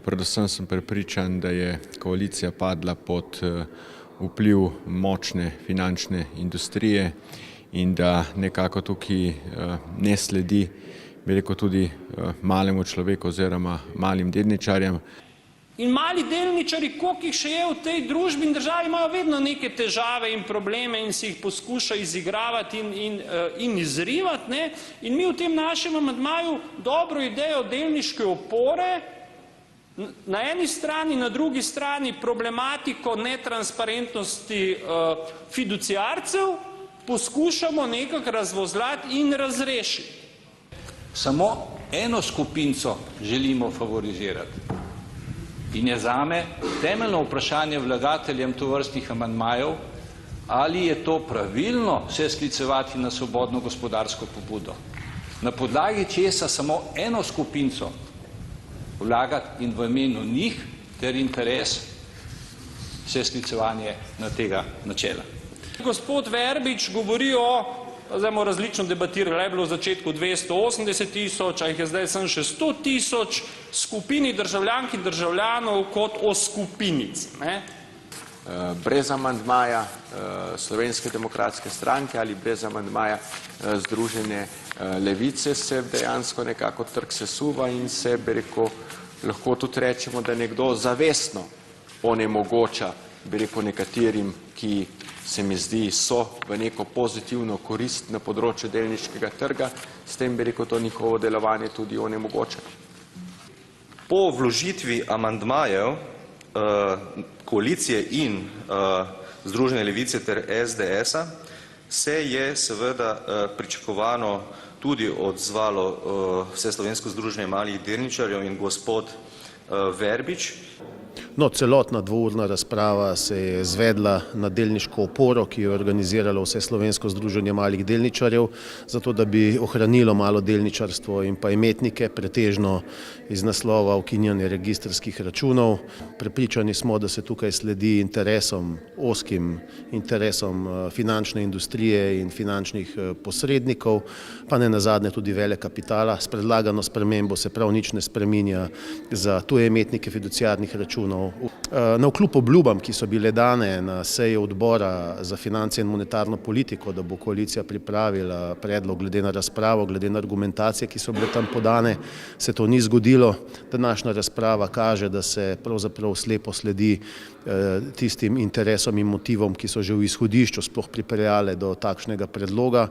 Predvsem sem prepričan, da je koalicija padla pod vpliv močne finančne industrije in da nekako tukaj ne sledi, bi rekel, tudi malemu človeku oziroma malim delničarjem. In mali delničarji, koliko jih še je v tej družbi in državi, imajo vedno neke težave in probleme in si jih poskuša izigravati in izrivati, ne? In mi v tem našem amandmaju dobro idejo delniške opore, na eni strani, na drugi strani problematiko netransparentnosti fiduciarcev, poskušamo nekako razvozlati in razrešiti. Samo eno skupinco želimo favorizirati. In je zame temeljno vprašanje vlagateljem tovrstnih amandmajev, ali je to pravilno se sklicevati na svobodno gospodarsko pobudo. Na podlagi česa samo eno skupinco vlagati in v imenu njih ter interes se sklicevanje na tega načela. Gospod Verbič govori o, zdaj bomo različno debatirali, je bilo v začetku 280 tisoč, a jih je zdaj samo še 100 tisoč, skupini državljank in državljanov kot o skupinici. Brez amandmaja Slovenske demokratske stranke ali brez amandmaja Združenja Levice se dejansko nekako trg sesuva in se, bi rekel, lahko tudi rečemo, da nekdo zavestno onemogoča, bi rekel, nekaterim, ki se mi zdi, so v neko pozitivno korist na področju delniškega trga, s tem, bi rekel, to njihovo delovanje tudi onemogoča. Po vložitvi amandmajev koalicije in Združene levice ter SDS-a se je seveda pričakovano tudi odzvalo Vseslovensko združenje malih delničarjev in gospod Verbič. No, celotna dvourna razprava se je izvedla na delniško oporo, ki jo je organiziralo Vseslovensko združenje malih delničarjev, zato da bi ohranilo malo delničarstvo in pa imetnike, pretežno iz naslova ukinjanja registrskih računov. Prepričani smo, da se tukaj sledi interesom, ozkim interesom finančne industrije in finančnih posrednikov, pa ne nazadnje tudi velekapitala. S predlagano spremembo se prav nič ne spreminja za tuje imetnike fiduciarnih računov. Navkljub obljubam, ki so bile dane na seji odbora za finance in monetarno politiko, da bo koalicija pripravila predlog glede na razpravo, glede na argumentacije, ki so bile tam podane, se to ni zgodilo. Današnja razprava kaže, da se pravzaprav slepo sledi tistim interesom in motivom, ki so že v izhodišču sploh pripeljale do takšnega predloga.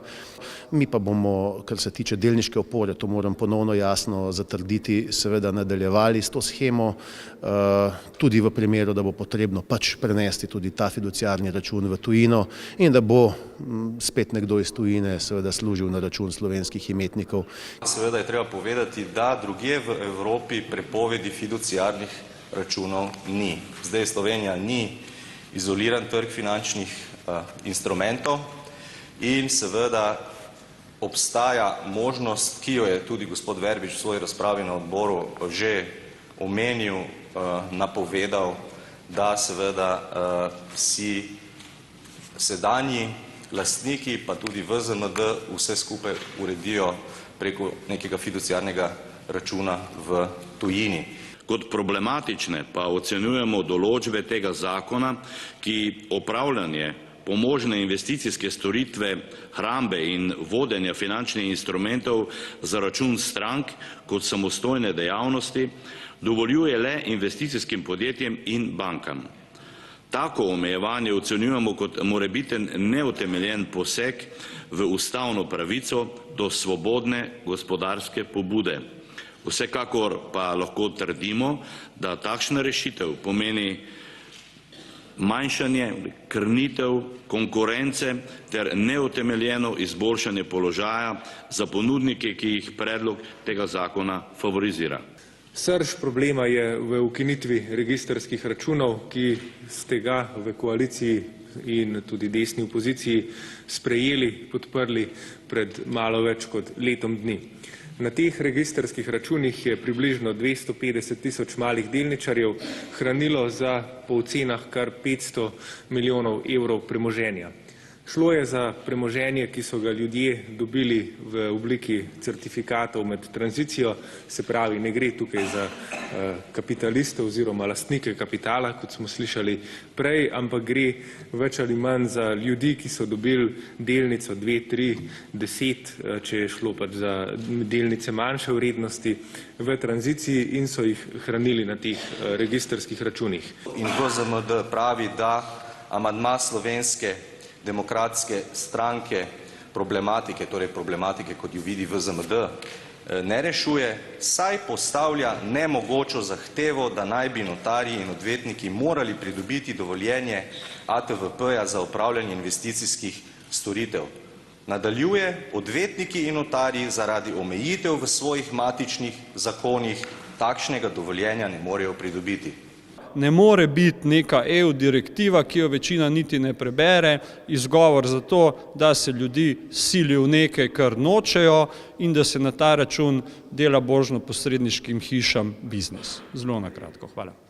Mi pa bomo, kar se tiče delniške opore, to moram ponovno jasno zatrditi, seveda nadaljevali s to shemo, tudi v primeru, da bo potrebno pač prenesti tudi ta fiduciarni račun v tujino in da bo spet nekdo iz tujine seveda služil na račun slovenskih imetnikov. Seveda je treba povedati, da drugje v Evropi prepovedi fiduciarnih računov ni. Zdaj Slovenija ni izoliran trg finančnih instrumentov in seveda obstaja možnost, ki jo je tudi gospod Verbič v svoji razpravi na odboru že omenil, napovedal, da seveda si sedanji lastniki, pa tudi VZMD, vse skupaj uredijo preko nekega fiduciarnega računa v tujini. Kot problematične pa ocenjujemo določbe tega zakona, ki opravljanje pomožne investicijske storitve, hrambe in vodenja finančnih instrumentov za račun strank kot samostojne dejavnosti dovoljuje le investicijskim podjetjem in bankam. Tako omejevanje ocenjujemo kot morebiten neutemeljen poseg v ustavno pravico do svobodne gospodarske pobude. Vsekakor pa lahko trdimo, da takšna rešitev pomeni manjšanje, krnitev konkurence ter neutemeljeno izboljšanje položaja za ponudnike, ki jih predlog tega zakona favorizira. Srž problema je v ukinitvi registrskih računov, ki ste ga v koaliciji in tudi desni opoziciji sprejeli, podprli pred malo več kot letom dni. Na teh registrskih računih je približno 250 tisoč malih delničarjev hranilo za po ocenah kar 500 milijonov evrov premoženja. Šlo je za premoženje, ki so ga ljudje dobili v obliki certifikatov med tranzicijo, se pravi, ne gre tukaj za kapitaliste oziroma lastnike kapitala, kot smo slišali prej, ampak gre več ali manj za ljudi, ki so dobili delnico 2, 3, 10, če je šlo pač za delnice manjše vrednosti v tranziciji in so jih hranili na teh registrskih računih. In VZMD pravi, da amandma Slovenske demokratske stranke problematike, torej problematike, kot jo vidi VZMD, ne rešuje, saj postavlja nemogočo zahtevo, da naj bi notarji in odvetniki morali pridobiti dovoljenje ATVP-ja za opravljanje investicijskih storitev. Nadaljuje, odvetniki in notarji zaradi omejitev v svojih matičnih zakonih takšnega dovoljenja ne morejo pridobiti. Ne more biti neka EU direktiva, ki jo večina niti ne prebere, izgovor za to, da se ljudi sili v nekaj, kar nočejo in da se na ta račun dela božno posredniškim hišam biznis. Zelo na kratko. Hvala.